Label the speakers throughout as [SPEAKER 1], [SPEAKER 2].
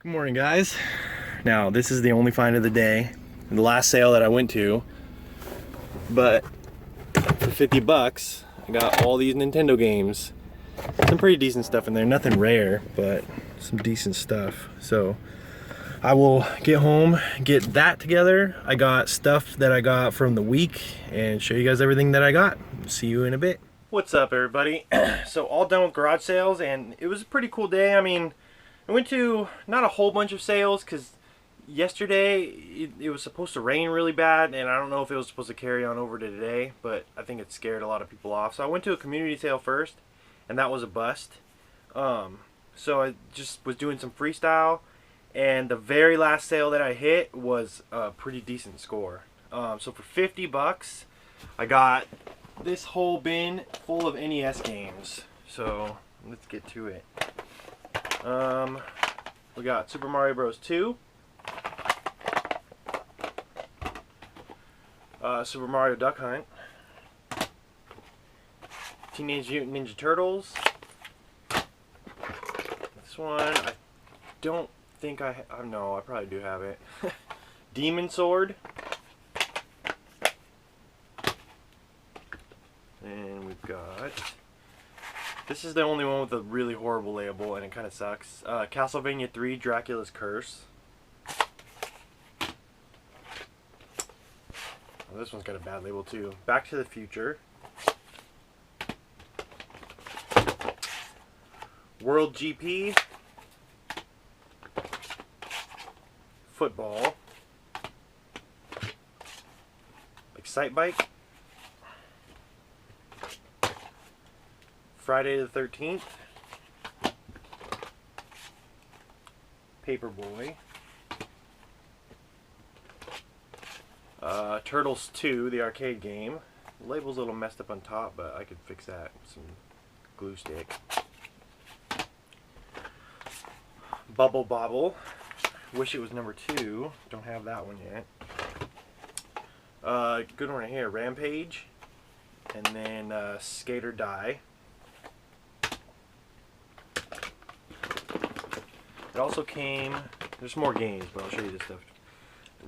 [SPEAKER 1] Good morning, guys. Now, this is the only find of the day, the last sale that I went to, but for 50 bucks, I got all these Nintendo games. Some pretty decent stuff in there, nothing rare, but some decent stuff. So I will get home, get that together. I got stuff that I got from the week and show you guys everything that I got. See you in a bit. What's up, everybody? So all done with garage sales, and it was a pretty cool day. I mean, I went to not a whole bunch of sales because yesterday it was supposed to rain really bad, and I don't know if it was supposed to carry on over to today, but I think it scared a lot of people off. So I went to a community sale first, and that was a bust. So I just was doing some freestyle, and the very last sale that I hit was a pretty decent score. So for 50 bucks, I got this whole bin full of NES games. So let's get to it. We got Super Mario Bros. 2, Super Mario Duck Hunt, Teenage Mutant Ninja Turtles. This one, I don't think I no, I probably do have it. Demon Sword. And we've got, this is the only one with a really horrible label, and it kind of sucks. Castlevania 3, Dracula's Curse. Oh, this one's got a bad label too. Back to the Future. World GP. Football. Excite Bike. Friday the 13th. Paperboy. Turtles 2, the arcade game. The label's a little messed up on top, but I could fix that with some glue stick. Bubble Bobble. Wish it was number 2. Don't have that one yet. Good one right here. Rampage. And then Skate or Die. It also came, there's more games, but I'll show you this stuff.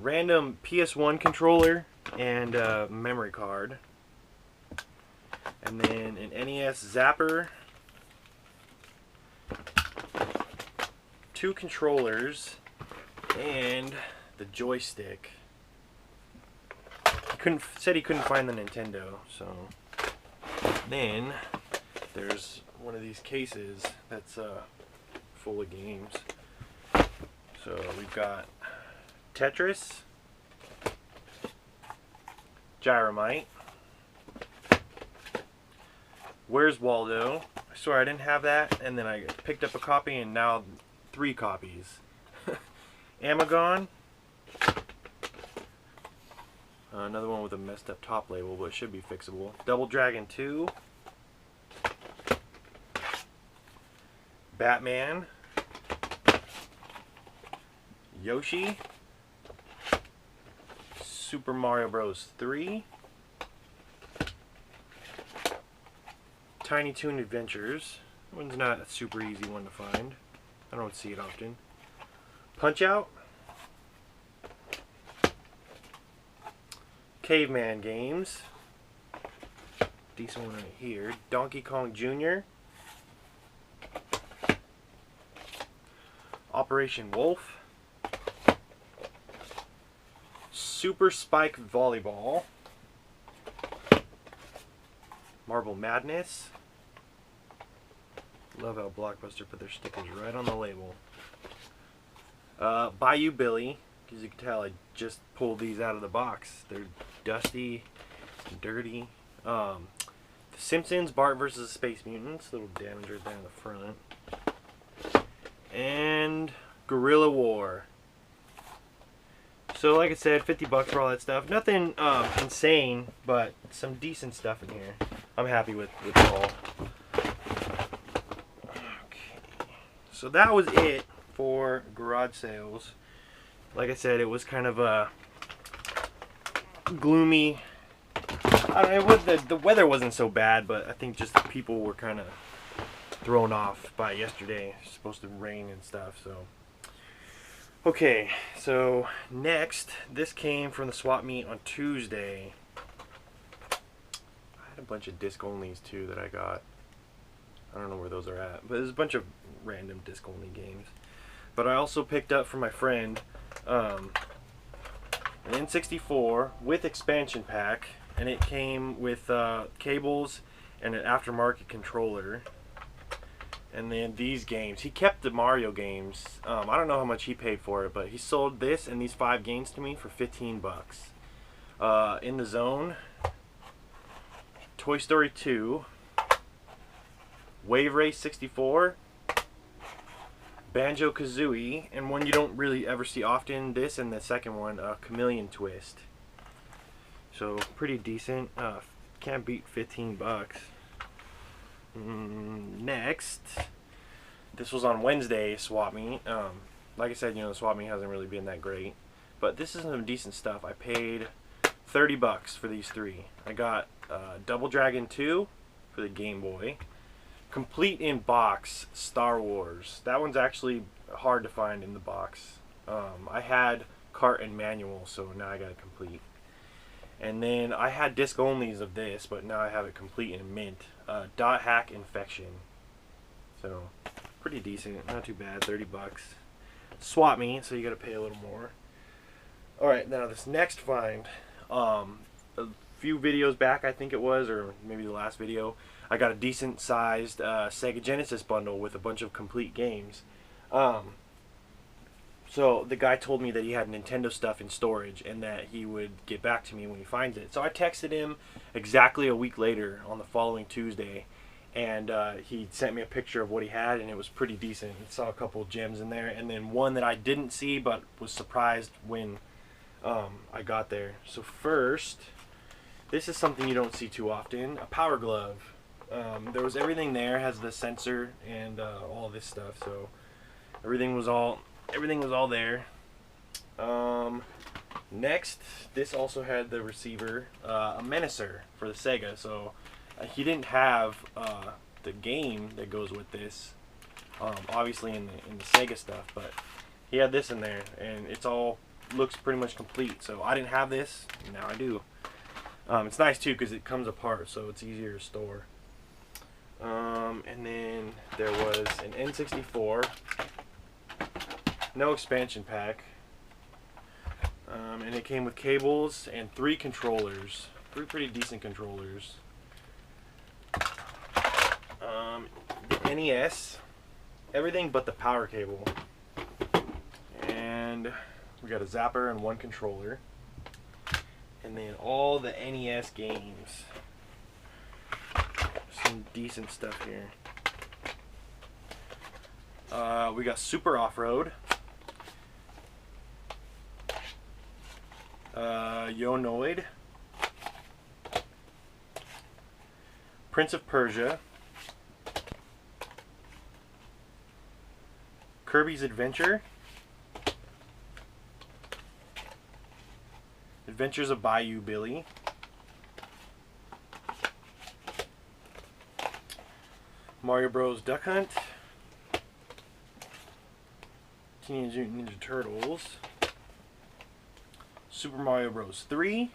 [SPEAKER 1] Random PS1 controller and memory card. And then an NES zapper. 2 controllers and the joystick. Said he couldn't find the Nintendo, so then there's one of these cases that's full of games. So we've got Tetris, Gyromite, Where's Waldo? I swear I didn't have that, and then I picked up a copy, and now 3 copies. Amagon. Another one with a messed up top label, but it should be fixable. Double Dragon 2. Batman. Yoshi. Super Mario Bros. 3. Tiny Toon Adventures. That one's not a super easy one to find. I don't see it often. Punch Out. Caveman Games. Decent one right here. Donkey Kong Jr. Operation Wolf. Super Spike Volleyball. Marble Madness. Love how Blockbuster put their stickers right on the label. Bayou Billy. As you can tell, I just pulled these out of the box. They're dusty and dirty. The Simpsons, Bart vs. Space Mutants. Little damagers down the front. And Guerrilla War. So like I said, 50 bucks for all that stuff. Nothing insane, but some decent stuff in here. I'm happy with it all. Okay. So that was it for garage sales. Like I said, it was kind of a gloomy. I mean, the weather wasn't so bad, but I think just the people were kind of thrown off by yesterday. It's supposed to rain and stuff, so Okay, so next, this came from the swap meet on Tuesday. I had a bunch of disc onlys too that I got. I don't know where those are at, but there's a bunch of random disc only games. But I also picked up from my friend an N64 with expansion pack, and it came with cables and an aftermarket controller. And then these games. He kept the Mario games. I don't know how much he paid for it, but he sold this and these 5 games to me for 15 bucks. In the Zone, Toy Story 2, Wave Race 64, Banjo-Kazooie, and one you don't really ever see often, this and the second one, Chameleon Twist. So pretty decent. Can't beat 15 bucks. Next, this was on Wednesday swap meet. Like I said, you know, the swap meet hasn't really been that great, but this is some decent stuff. I paid 30 bucks for these 3. I got Double Dragon 2 for the Game Boy, complete in box Star Wars. That one's actually hard to find in the box. I had cart and manual, so now I got it complete. And then I had disc onlys of this, but now I have it complete in mint. Dot Hack Infection. So, pretty decent. Not too bad. 30 bucks. Swap meet, so you gotta pay a little more. Alright, now this next find. A few videos back, I think it was, or maybe the last video, I got a decent sized Sega Genesis bundle with a bunch of complete games. So the guy told me that he had Nintendo stuff in storage and that he would get back to me when he finds it. So I texted him exactly a week later on the following Tuesday, and he sent me a picture of what he had, and it was pretty decent. He saw a couple of gems in there, and then one that I didn't see but was surprised when I got there. So first, this is something you don't see too often, a Power Glove. There was everything there, has the sensor and all this stuff, so everything was all there. Next, this also had the receiver, a Menacer for the Sega. So he didn't have the game that goes with this, obviously in the Sega stuff, but he had this in there, and it's all looks pretty much complete. So I didn't have this, now I do. It's nice too because it comes apart, so it's easier to store. And then there was an N64. No expansion pack, and it came with cables and 3 controllers, 3 pretty decent controllers. The NES, everything but the power cable, and we got a zapper and 1 controller, and then all the NES games. Some decent stuff here. We got Super Off-Road, Yonoid, Prince of Persia, Kirby's Adventure, Adventures of Bayou Billy, Mario Bros. Duck Hunt, Teenage Mutant Ninja Turtles, Super Mario Bros. 3,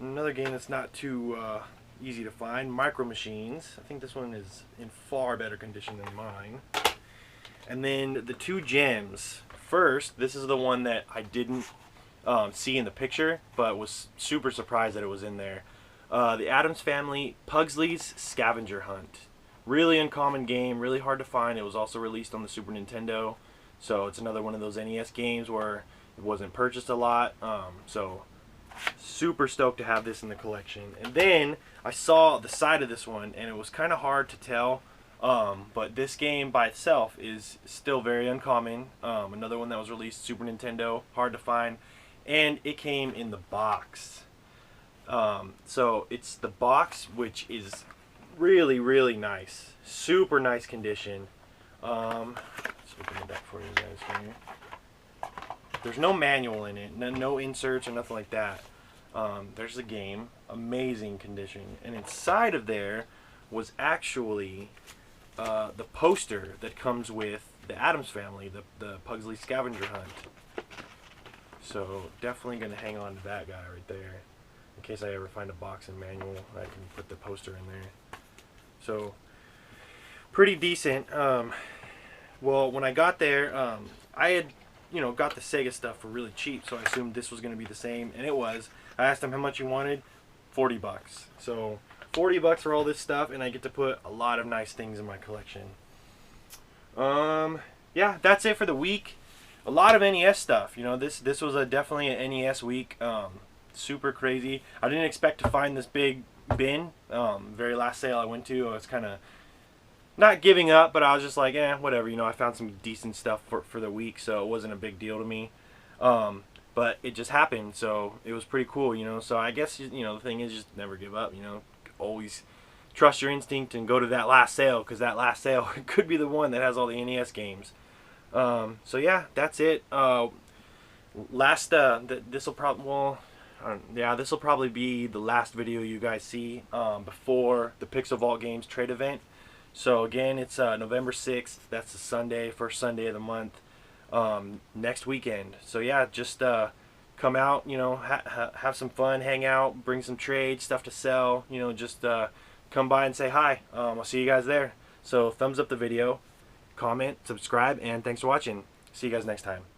[SPEAKER 1] another game that's not too easy to find, Micro Machines. I think this one is in far better condition than mine. And then the 2 gems. First, this is the one that I didn't see in the picture, but was super surprised that it was in there. The Addams Family Pugsley's Scavenger Hunt. Really uncommon game, really hard to find. It was also released on the Super Nintendo, so it's another one of those NES games where it wasn't purchased a lot. So super stoked to have this in the collection. And then I saw the side of this one, and it was kind of hard to tell, but this game by itself is still very uncommon. Another one that was released Super Nintendo, hard to find, and it came in the box. So it's the box, which is really, really nice. Super nice condition. Let's open it up for you guys here. There's no manual in it, no inserts or nothing like that. There's the game, amazing condition. And inside of there was actually the poster that comes with the Addams Family, the Pugsley Scavenger Hunt. So definitely going to hang on to that guy right there. In case I ever find a box and manual, I can put the poster in there. So pretty decent. Well, when I got there, I had, got the Sega stuff for really cheap, so I assumed this was going to be the same, and it was. I asked him how much he wanted, 40 bucks. So 40 bucks for all this stuff, and I get to put a lot of nice things in my collection. Yeah, that's it for the week. A lot of NES stuff. This was definitely an NES week. Super crazy. I didn't expect to find this big bin. Very last sale I went to, I was kind of not giving up, but I was just like, whatever. I found some decent stuff for the week, so it wasn't a big deal to me. But it just happened, so it was pretty cool, So I guess, the thing is, just never give up, Always trust your instinct and go to that last sale, because that last sale could be the one that has all the NES games. So yeah, that's it. This will probably be the last video you guys see before the Pixel Vault Games trade event. So again, it's November 6th. That's the Sunday, first Sunday of the month, next weekend. So yeah, just come out, have some fun, hang out, bring some trade stuff to sell. Just come by and say hi. I'll see you guys there. So thumbs up the video, comment, subscribe, and thanks for watching. See you guys next time.